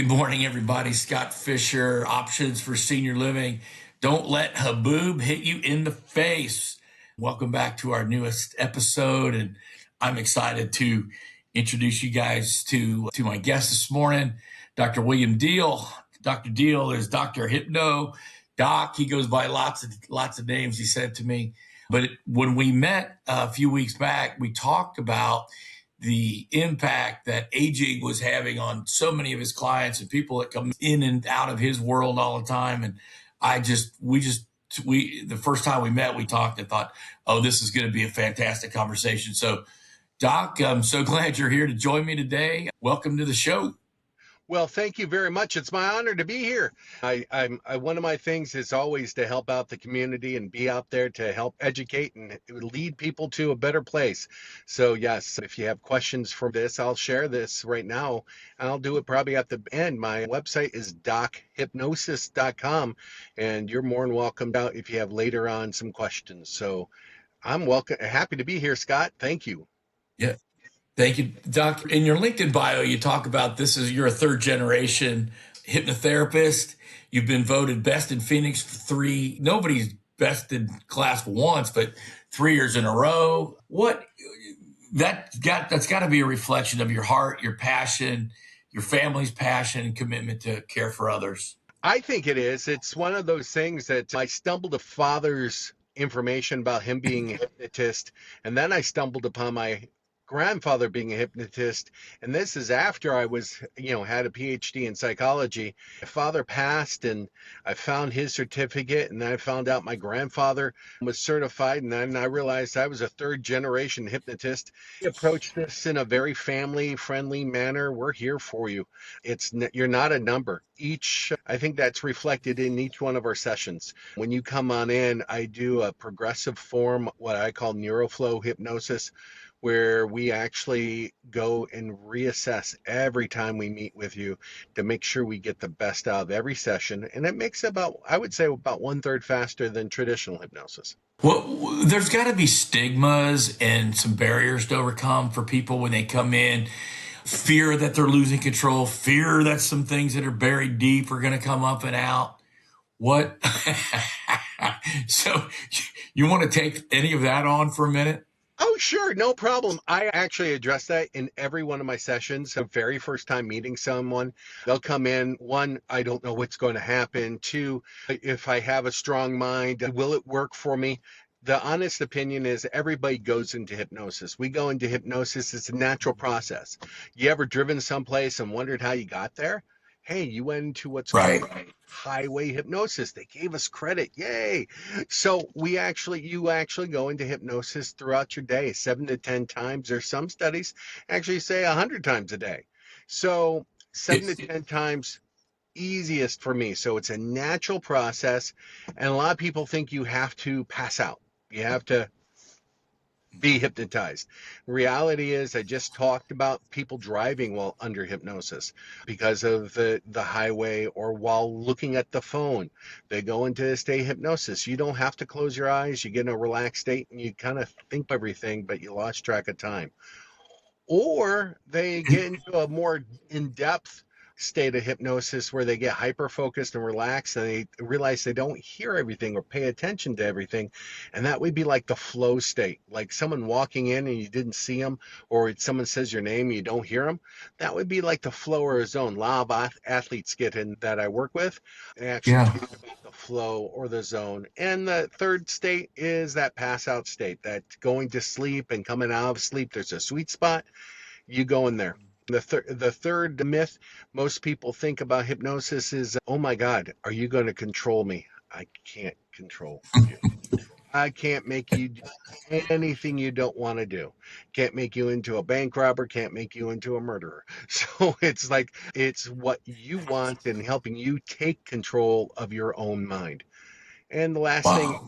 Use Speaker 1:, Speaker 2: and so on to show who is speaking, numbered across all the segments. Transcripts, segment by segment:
Speaker 1: Good morning, everybody. Scott Fischer, Options for Senior Living. Don't let Haboob hit you in the face. Welcome back to our newest episode, and I'm excited to introduce you guys to my guest this morning, Dr. William Deihl. Dr. Deihl is Dr. Hypno Doc. He goes by lots of names, he said to me. But when we met a few weeks back, we talked about the impact that aging was having on so many of his clients and people that come in and out of his world all the time. And the first time we met, we talked and thought, oh, this is going to be a fantastic conversation. So, Doc, I'm so glad you're here to join me today. Welcome to the show.
Speaker 2: Well, thank you very much. It's my honor to be here. One of my things is always to help out the community and be out there to help educate and lead people to a better place. So yes, if you have questions for this, I'll share this right now. I'll do it probably at the end. My website is dochypnosis.com, and you're more than welcome out if you have later on some questions. So I'm happy to be here, Scott. Thank you.
Speaker 1: Yeah. Thank you, Doc. In your LinkedIn bio, you talk about you're a third generation hypnotherapist. You've been voted best in Phoenix for nobody's best in class once, but 3 years in a row. That's got to be a reflection of your heart, your passion, your family's passion and commitment to care for others.
Speaker 2: I think it is. It's one of those things that I stumbled a father's information about him being a hypnotist, and then I stumbled upon my grandfather being a hypnotist, and this is after I had a Ph.D. in psychology. My father passed, and I found his certificate, and then I found out my grandfather was certified, and then I realized I was a third generation hypnotist. We approached this in a very family friendly manner. We're here for you. You're not a number. I think that's reflected in each one of our sessions. When you come on in, I do a progressive form, what I call neuroflow hypnosis, where we actually go and reassess every time we meet with you to make sure we get the best out of every session. And it makes I would say about 1/3 faster than traditional hypnosis.
Speaker 1: Well, there's got to be stigmas and some barriers to overcome for people when they come in. Fear that they're losing control, fear that some things that are buried deep are going to come up and out. What? So you want to take any of that on for a minute?
Speaker 2: Oh, sure. No problem. I actually address that in every one of my sessions. The very first time meeting someone, they'll come in. One, I don't know what's going to happen. Two, if I have a strong mind, will it work for me? The honest opinion is everybody goes into hypnosis. We go into hypnosis. It's a natural process. You ever driven someplace and wondered how you got there? Hey, you went into what's called highway hypnosis. They gave us credit. Yay. So you actually go into hypnosis throughout your day, 7 to 10 times. There's some studies actually say 100 times a day. So 7 to 10 times easiest for me. So it's a natural process. And a lot of people think you have to pass out. You have to be hypnotized. Reality is, I just talked about people driving while under hypnosis because of the highway or while looking at the phone. They go into a state of hypnosis. You don't have to close your eyes. You get in a relaxed state and you kind of think everything, but you lost track of time. Or they get into a more in-depth state of hypnosis where they get hyper focused and relaxed and they realize they don't hear everything or pay attention to everything, and that would be like the flow state, like someone walking in and you didn't see them, or someone says your name and you don't hear them. That would be like the flow or a zone. A lot of athletes get in that I work with. They actually talk about the flow or the zone. And the third state is that pass out state, that going to sleep and coming out of sleep. There's a sweet spot. You go in there. The third myth most people think about hypnosis is, oh my God, are you going to control me? I can't control you. I can't make you do anything you don't want to do. Can't make you into a bank robber, can't make you into a murderer. So it's like, it's what you want and helping you take control of your own mind. And the last thing,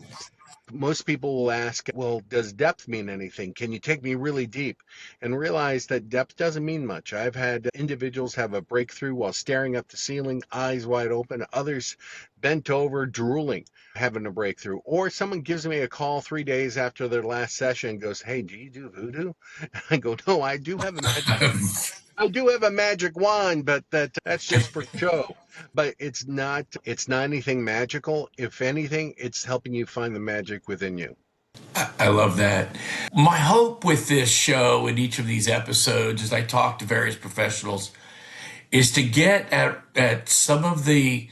Speaker 2: most people will ask, well, does depth mean anything? Can you take me really deep? And realize that depth doesn't mean much. I've had individuals have a breakthrough while staring up the ceiling, eyes wide open, others bent over, drooling, having a breakthrough. Or someone gives me a call 3 days after their last session and goes, hey, do you do voodoo? I go, no, I do have a I do have a magic wand, but that's just for show. But it's not anything magical. If anything, it's helping you find the magic within you.
Speaker 1: I love that. My hope with this show and each of these episodes, as I talk to various professionals, is to get at some of the,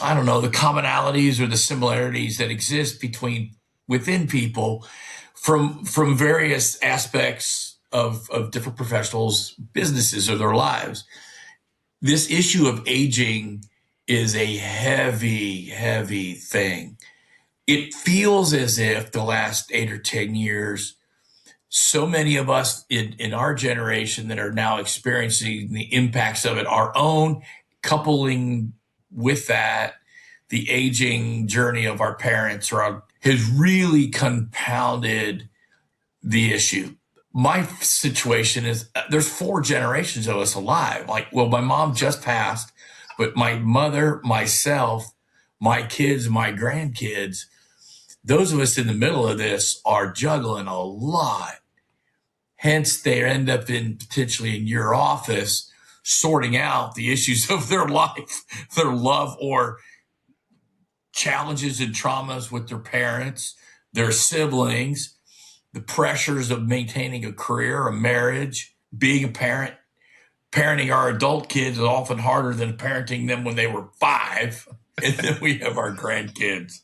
Speaker 1: I don't know, the commonalities or the similarities that exist within people from various aspects of different professionals, businesses, or their lives. This issue of aging is a heavy, heavy thing. It feels as if the last 8 or 10 years, so many of us in our generation that are now experiencing the impacts of it, our own, coupling with that, the aging journey of our parents has really compounded the issue. My situation is there's 4 generations of us alive. Like, well, my mom just passed, but my mother, myself, my kids, my grandkids, those of us in the middle of this are juggling a lot. Hence, they end up potentially in your office sorting out the issues of their life, their love, or challenges and traumas with their parents, their siblings, the pressures of maintaining a career, a marriage, being a parent. Parenting our adult kids is often harder than parenting them when they were 5. And then we have our grandkids.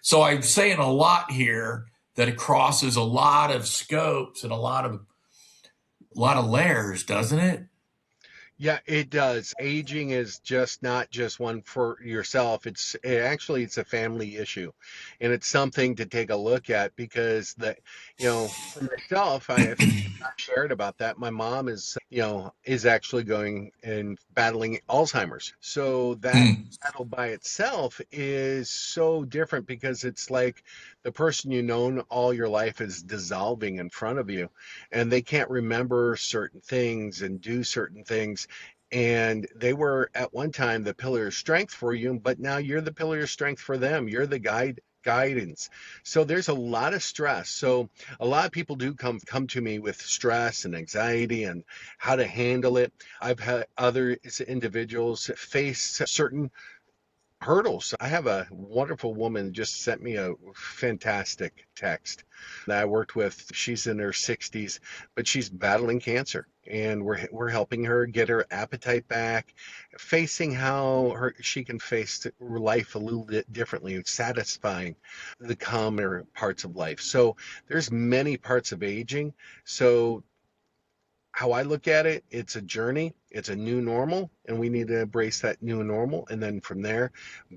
Speaker 1: So I'm saying a lot here that it crosses a lot of scopes and a lot of layers, doesn't it?
Speaker 2: Yeah, it does. Aging is just not just one for yourself. It's a family issue, and it's something to take a look at because for myself, I think I shared about that. My mom is actually going and battling Alzheimer's. So that
Speaker 1: Mm.
Speaker 2: battle by itself is so different because it's like the person you've known all your life is dissolving in front of you, and they can't remember certain things and do certain things, and they were at one time the pillar of strength for you, but now you're the pillar of strength for them. You're the guidance. So there's a lot of stress. So a lot of people do come to me with stress and anxiety and how to handle it. I've had other individuals face certain hurdles. I have a wonderful woman who just sent me a fantastic text that I worked with. She's in her 60s, but she's battling cancer, and we're helping her get her appetite back, facing how she can face life a little bit differently, satisfying the calmer parts of life. So there's many parts of aging. So how I look at it, it's a journey, it's a new normal, and we need to embrace that new normal. And then from there,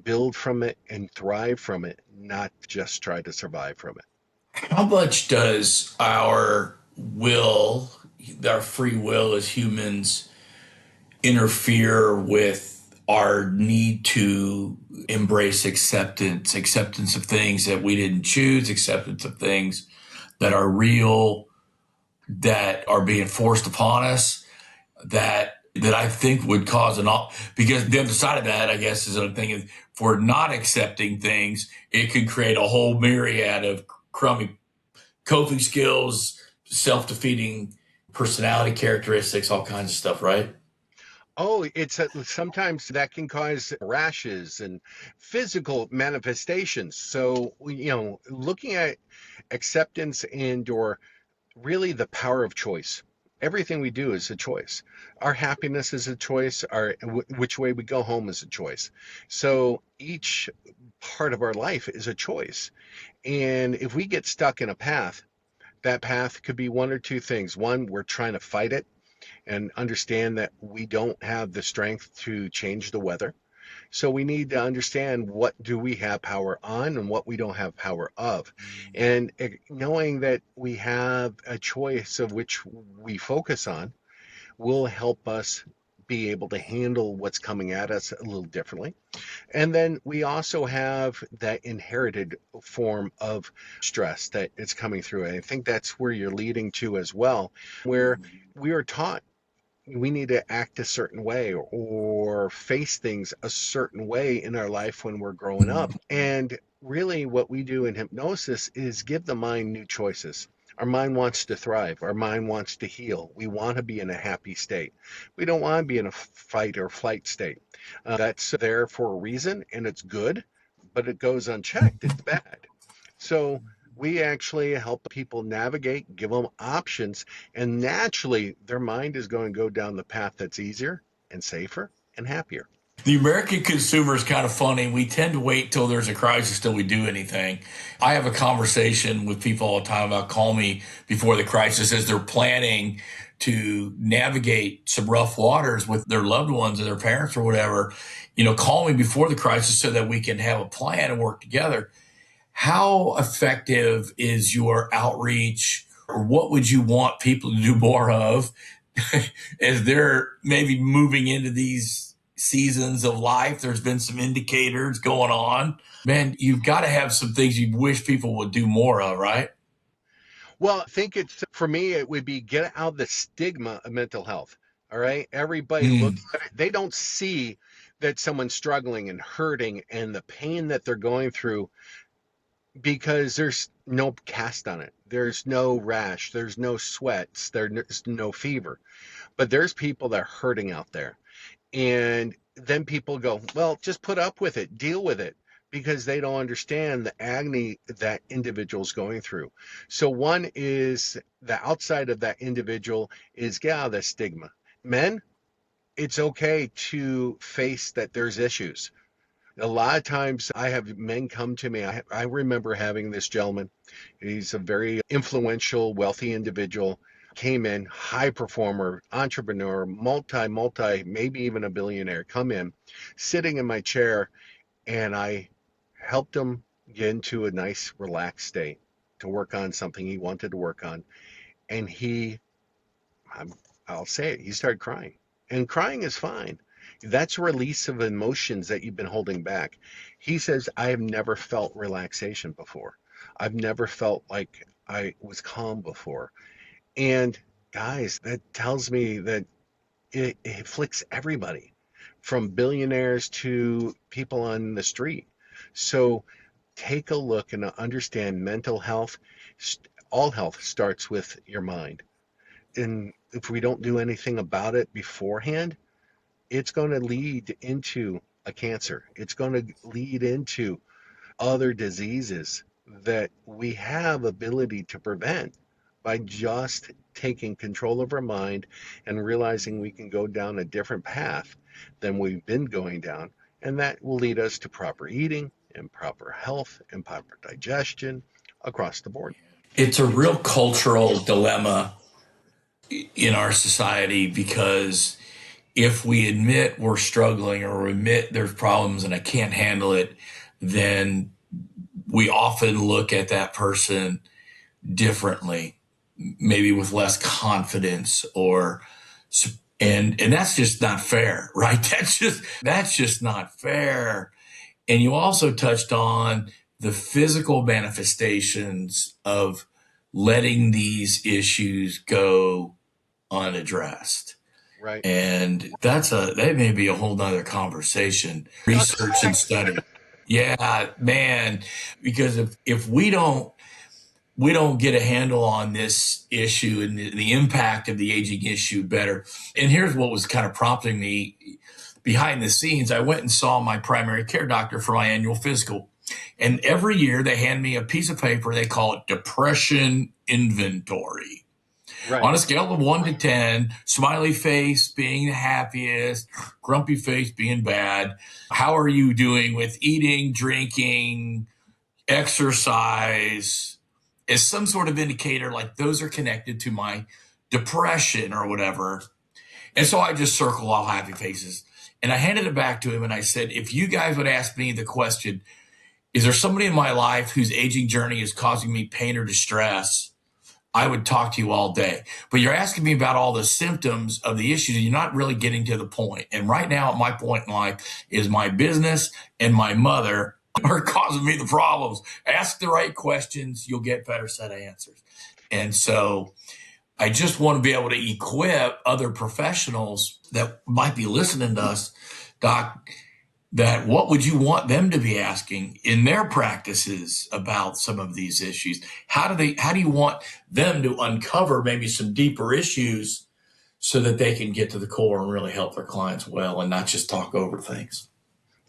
Speaker 2: build from it and thrive from it, not just try to survive from it.
Speaker 1: How much does our free will as humans, interfere with our need to embrace acceptance of things that we didn't choose, acceptance of things that are real, that are being forced upon us, that I think would cause because the other side of that, I guess, is another thing is if we're not accepting things, it could create a whole myriad of crummy coping skills, self-defeating personality characteristics, all kinds of stuff, right?
Speaker 2: Oh, sometimes that can cause rashes and physical manifestations. So, looking at acceptance and or really the power of choice. Everything we do is a choice. Our happiness is a choice. Which way we go home is a choice. So each part of our life is a choice. And if we get stuck in a path, that path could be one or two things. One, we're trying to fight it and understand that we don't have the strength to change the weather. So we need to understand what do we have power on and what we don't have power of. And knowing that we have a choice of which we focus on will help us be able to handle what's coming at us a little differently. And then we also have that inherited form of stress that is coming through. And I think that's where you're leading to as well, where we are taught we need to act a certain way or face things a certain way in our life when we're growing up. And really, what we do in hypnosis is give the mind new choices. Our mind wants to thrive. Our mind wants to heal. We want to be in a happy state. We don't want to be in a fight or flight state. That's there for a reason, and it's good, but it goes unchecked. It's bad. So we actually help people navigate, give them options, and naturally their mind is going to go down the path that's easier and safer and happier.
Speaker 1: The American consumer is kind of funny. We tend to wait till there's a crisis till we do anything. I have a conversation with people all the time about call me before the crisis as they're planning to navigate some rough waters with their loved ones or their parents or whatever. Call me before the crisis so that we can have a plan and work together. How effective is your outreach, or what would you want people to do more of as they're maybe moving into these seasons of life? There's been some indicators going on. Man, you've got to have some things you wish people would do more of, right?
Speaker 2: Well, I think it's for me, it would be get out the stigma of mental health. All right. Everybody
Speaker 1: Mm.
Speaker 2: looks at it. They don't see that someone's struggling and hurting and the pain that they're going through because there's no cast on it. There's no rash. There's no sweats. There's no fever. But there's people that are hurting out there. And then people go, well, just put up with it, deal with it, because they don't understand the agony that individual's going through. So one is the outside of that individual is get out of the stigma. Men, it's okay to face that there's issues. A lot of times I have men come to me. I remember having this gentleman. He's a very influential, wealthy individual. Came in, high performer, entrepreneur, multi, maybe even a billionaire. Come in, sitting in my chair, and I helped him get into a nice, relaxed state to work on something he wanted to work on. And I'll say it, he started crying. And crying is fine. That's a release of emotions that you've been holding back. He says, I have never felt relaxation before. I've never felt like I was calm before. And guys, that tells me that it afflicts everybody from billionaires to people on the street. So take a look and understand mental health. All health starts with your mind. And if we don't do anything about it beforehand, it's going to lead into a cancer. It's going to lead into other diseases that we have ability to prevent by just taking control of our mind and realizing we can go down a different path than we've been going down. And that will lead us to proper eating and proper health and proper digestion across the board.
Speaker 1: It's a real cultural dilemma in our society because if we admit we're struggling or admit there's problems and I can't handle it, then we often look at that person differently, maybe with less confidence and that's just not fair, right? That's just not fair. And you also touched on the physical manifestations of letting these issues go unaddressed.
Speaker 2: Right.
Speaker 1: And that may be a whole nother conversation. Research and study. Yeah, man. Because if we don't get a handle on this issue and the impact of the aging issue better. And here's what was kind of prompting me behind the scenes. I went and saw my primary care doctor for my annual physical. And every year they hand me a piece of paper. They call it depression inventory.
Speaker 2: Right.
Speaker 1: On a scale of 1 to 10, smiley face being the happiest, grumpy face being bad. How are you doing with eating, drinking, exercise? As some sort of indicator, like those are connected to my depression or whatever. And so I just circle all happy faces. And I handed it back to him and I said, if you guys would ask me the question, is there somebody in my life whose aging journey is causing me pain or distress? I would talk to you all day. But you're asking me about all the symptoms of the issues, and you're not really getting to the point. And right now, my point in life is my business and my mother are causing me the problems. Ask the right questions, you'll get better set of answers. And so I just want to be able to equip other professionals that might be listening to us. Doc, that what would you want them to be asking in their practices about some of these issues? How do you want them to uncover maybe some deeper issues so that they can get to the core and really help their clients well and not just talk over things?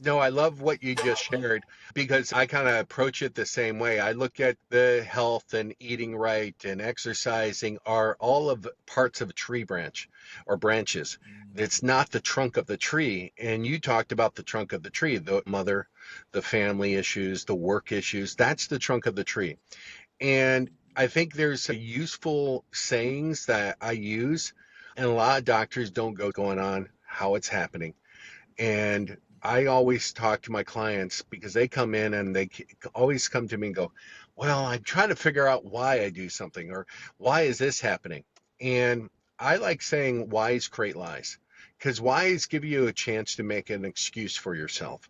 Speaker 2: No, I love what you just shared because I kind of approach it the same way. I look at the health and eating right and exercising are all of parts of a tree branch or branches. It's not the trunk of the tree. And you talked about the trunk of the tree, the mother, the family issues, the work issues. That's the trunk of the tree. And I think there's a useful sayings that I use, and a lot of doctors don't go going on how it's happening. And I always talk to my clients because they come in and they always come to me and go, well, I'm trying to figure out why I do something or why is this happening? And I like saying whys create lies because whys give you a chance to make an excuse for yourself.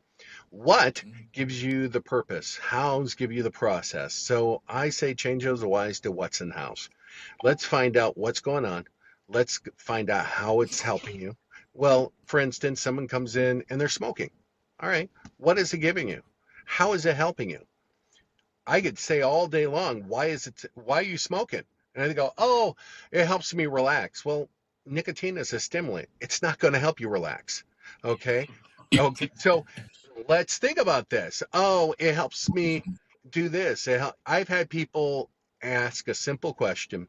Speaker 2: What gives you the purpose? Hows give you the process. So I say change those whys to what's and hows. Let's find out what's going on. Let's find out how it's helping you. Well, for instance, someone comes in and they're smoking. All right, what is it giving you? How is it helping you? I could say all day long, why are you smoking? And they go, oh, it helps me relax. Well, nicotine is a stimulant. It's not going to help you relax. Okay. Okay. So let's think about this. Oh, it helps me do this. I've had people ask a simple question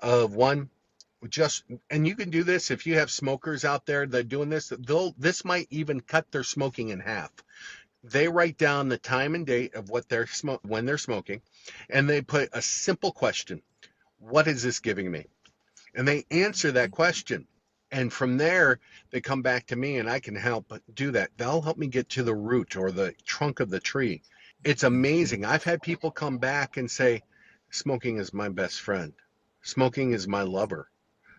Speaker 2: of one, just, and you can do this if you have smokers out there that are doing this, this might even cut their smoking in half. They write down the time and date of what they're when they're smoking, and they put a simple question: what is this giving me? And they answer that question. And from there, they come back to me and I can help do that. They'll help me get to the root or the trunk of the tree. It's amazing. I've had people come back and say, smoking is my best friend. Smoking is my lover.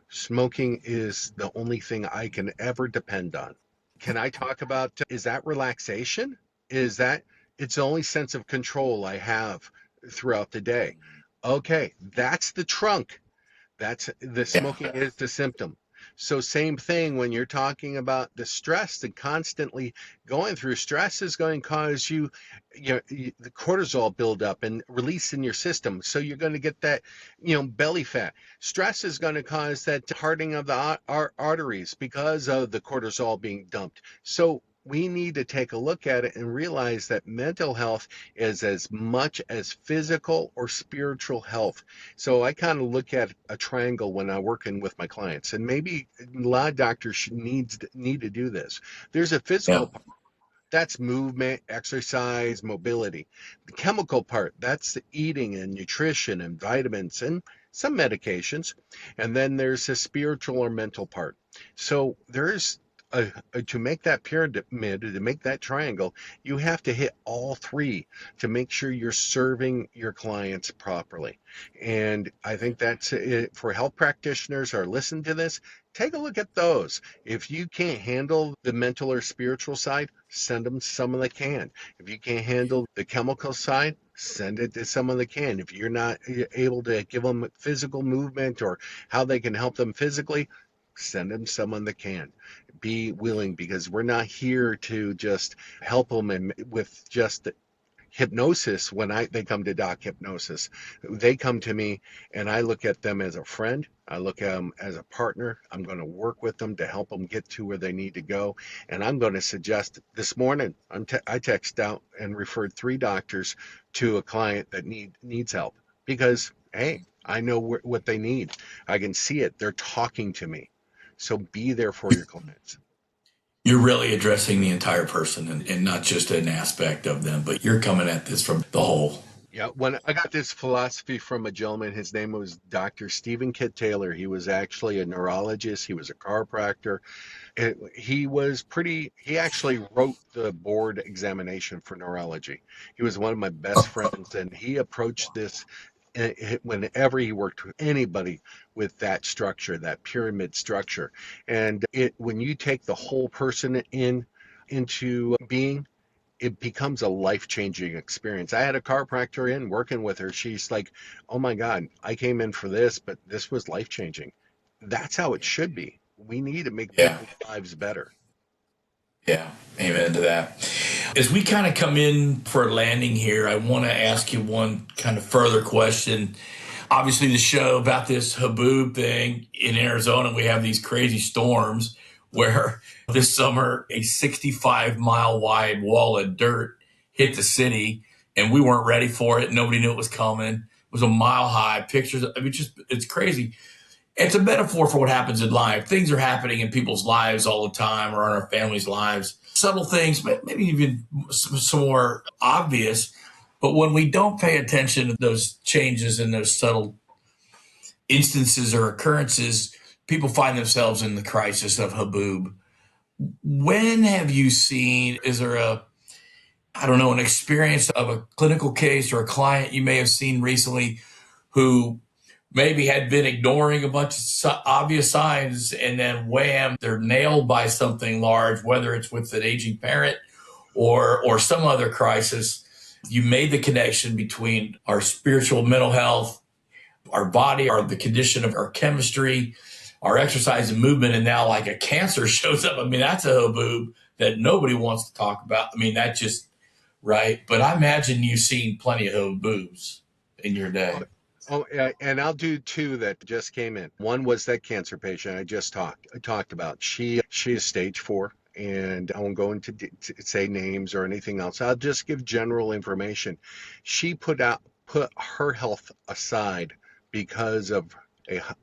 Speaker 2: Smoking is the only thing I can ever depend on. Can I talk about, is that relaxation? Is that, it's the only sense of control I have throughout the day. Okay, that's the trunk. That's the
Speaker 1: Yeah.
Speaker 2: smoking is the symptom. So same thing when you're talking about the stress and constantly going through stress is going to cause the cortisol buildup and release in your system. So you're going to get that, belly fat. Stress is going to cause that hardening of the arteries because of the cortisol being dumped. So we need to take a look at it and realize that mental health is as much as physical or spiritual health. So I kind of look at a triangle when I'm working with my clients, and maybe a lot of doctors need to do this. There's a
Speaker 1: Yeah.
Speaker 2: physical part, that's movement, exercise, mobility. The chemical part, that's the eating and nutrition and vitamins and some medications. And then there's a spiritual or mental part. So there's to make that pyramid, to make that triangle, you have to hit all three to make sure you're serving your clients properly. And I think that's it for health practitioners who are listening to this. Take a look at those. If you can't handle the mental or spiritual side, send them someone that can. If you can't handle the chemical side, send it to someone that can. If you're not able to give them physical movement or how they can help them physically, send them someone that can. Be willing, because we're not here to just help them and with just hypnosis. When they come to doc hypnosis, they come to me and I look at them as a friend. I look at them as a partner. I'm going to work with them to help them get to where they need to go. And I'm going to suggest this morning, I text out and referred 3 doctors to a client that needs help because, hey, I know what they need. I can see it. They're talking to me. So be there for your clients.
Speaker 1: You're really addressing the entire person and not just an aspect of them, but you're coming at this from the whole.
Speaker 2: Yeah, when I got this philosophy from a gentleman, his name was Dr. Stephen Kit Taylor. He was actually a neurologist. He was a chiropractor. He actually wrote the board examination for neurology. He was one of my best friends, and he approached this whenever he worked with anybody with that structure, that pyramid structure. And when you take the whole person into being, it becomes a life-changing experience. I had a chiropractor in working with her. She's like, oh my God, I came in for this, but this was life-changing. That's how it should be. We need to make
Speaker 1: Yeah.
Speaker 2: people's lives better.
Speaker 1: Yeah, amen to that. As we kind of come in for a landing here, I want to ask you one kind of further question. Obviously, the show about this haboob thing in Arizona, we have these crazy storms where this summer a 65-mile wide wall of dirt hit the city and we weren't ready for it. Nobody knew it was coming. It was a mile high. Pictures, I mean, just it's crazy. It's a metaphor for what happens in life. Things are happening in people's lives all the time or in our families' lives. Subtle things, maybe even some more obvious. But when we don't pay attention to those changes and those subtle instances or occurrences, people find themselves in the crisis of haboob. When have you seen, is there I don't know, an experience of a clinical case or a client you may have seen recently who maybe had been ignoring a bunch of obvious signs and then wham, they're nailed by something large, whether it's with an aging parent or some other crisis. You made the connection between our spiritual mental health, our body, the condition of our chemistry, our exercise and movement, and now like a cancer shows up. I mean, that's a haboob that nobody wants to talk about. I mean, that just right. But I imagine you've seen plenty of haboobs in your day.
Speaker 2: Oh, yeah, and I'll do two that just came in. One was that cancer patient I just talked about. She is stage 4, and I won't go into to say names or anything else. I'll just give general information. She put her health aside because of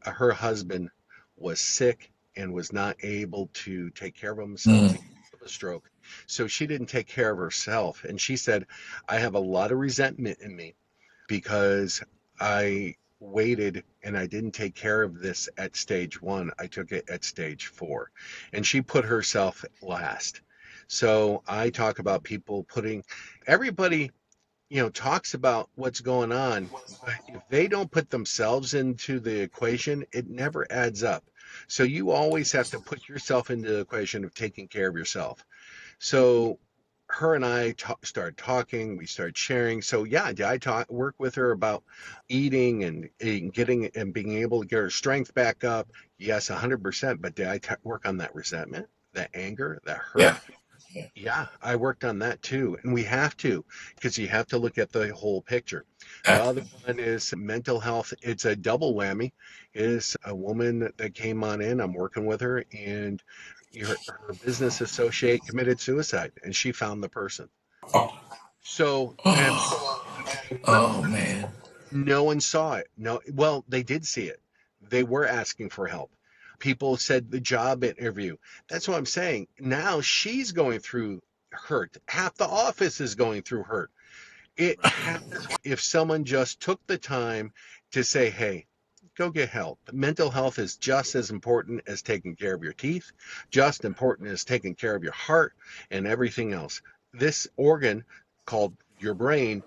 Speaker 2: her husband was sick and was not able to take care of himself because of a stroke. So she didn't take care of herself, and she said, "I have a lot of resentment in me because I waited and I didn't take care of this at stage 1. I took it at stage 4." And she put herself last. So I talk about people everybody, talks about what's going on, but if they don't put themselves into the equation, it never adds up. So you always have to put yourself into the equation of taking care of yourself. So her and I started talking. We started sharing. So yeah, did I work with her about eating and getting and being able to get her strength back up? Yes, 100%. But did I work on that resentment, that anger, that hurt?
Speaker 1: Yeah. Yeah.
Speaker 2: Yeah, I worked on that too. And we have to, because you have to look at the whole picture. The other one is mental health. It's a double whammy. Is a woman that came on in. I'm working with her, and her business associate committed suicide, and she found the person.
Speaker 1: Oh,
Speaker 2: So, and
Speaker 1: oh man.
Speaker 2: no one saw it. No, well, they did see it. They were asking for help. People said the job interview. That's what I'm saying. Now she's going through hurt. Half the office is going through hurt. It happens if someone just took the time to say, hey, go get help. Mental health is just as important as taking care of your teeth, just important as taking care of your heart and everything else. This organ called your brain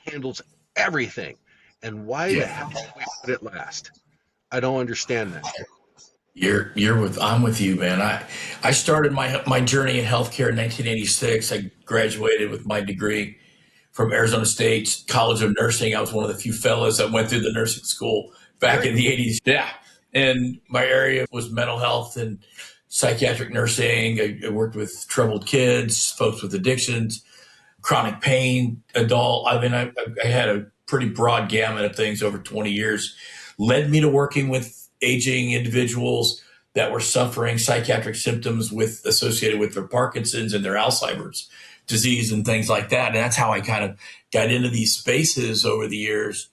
Speaker 2: handles everything. And why the
Speaker 1: Yeah.
Speaker 2: hell do we put it last? I don't understand that.
Speaker 1: I'm with you, man. I started my journey in healthcare in 1986. I graduated with my degree from Arizona State College of Nursing. I was one of the few fellows that went through the nursing school back in the 80s. Yeah. And my area was mental health and psychiatric nursing. I worked with troubled kids, folks with addictions, chronic pain, adult. I mean, I had a pretty broad gamut of things over 20 years. Led me to working with aging individuals that were suffering psychiatric symptoms associated with their Parkinson's and their Alzheimer's disease and things like that. And that's how I kind of got into these spaces over the years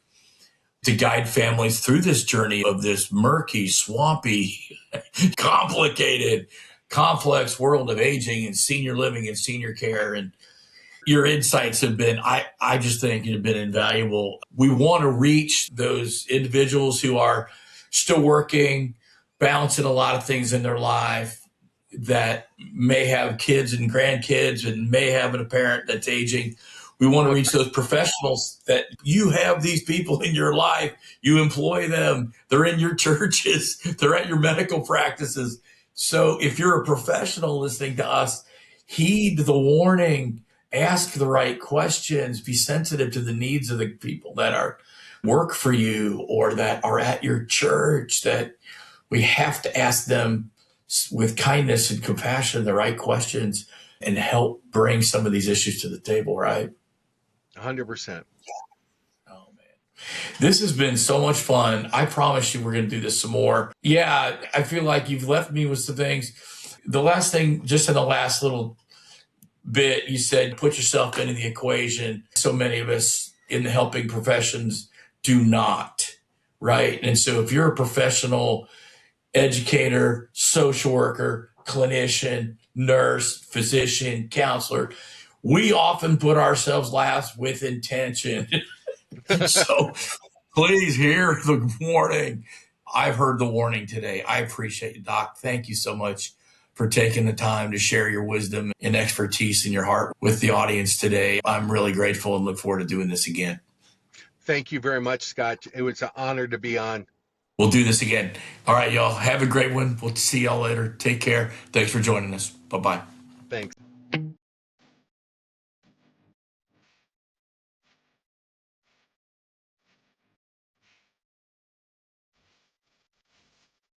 Speaker 1: to guide families through this journey of this murky, swampy, complicated, complex world of aging and senior living and senior care. And your insights have been, I just think have been invaluable. We want to reach those individuals who are still working, balancing a lot of things in their life, that may have kids and grandkids and may have a parent that's aging. We want to reach those professionals that you have these people in your life. You employ them. They're in your churches. They're at your medical practices. So if you're a professional listening to us, heed the warning, ask the right questions, be sensitive to the needs of the people that are work for you or that are at your church, that we have to ask them with kindness and compassion, the right questions, and help bring some of these issues to the table, right?
Speaker 2: 100%.
Speaker 1: Oh, man. This has been so much fun. I promise you we're going to do this some more. Yeah, I feel like you've left me with some things. The last thing, just in the last little bit, you said put yourself into the equation. So many of us in the helping professions do not, right? And so if you're a professional educator, social worker, clinician, nurse, physician, counselor, we often put ourselves last with intention. So please hear the warning. I've heard the warning today. I appreciate it, Doc. Thank you so much for taking the time to share your wisdom and expertise in your heart with the audience today. I'm really grateful and look forward to doing this again.
Speaker 2: Thank you very much, Scott. It was an honor to be on.
Speaker 1: We'll do this again. All right, y'all. Have a great one. We'll see y'all later. Take care. Thanks for joining us. Bye-bye.
Speaker 2: Thanks.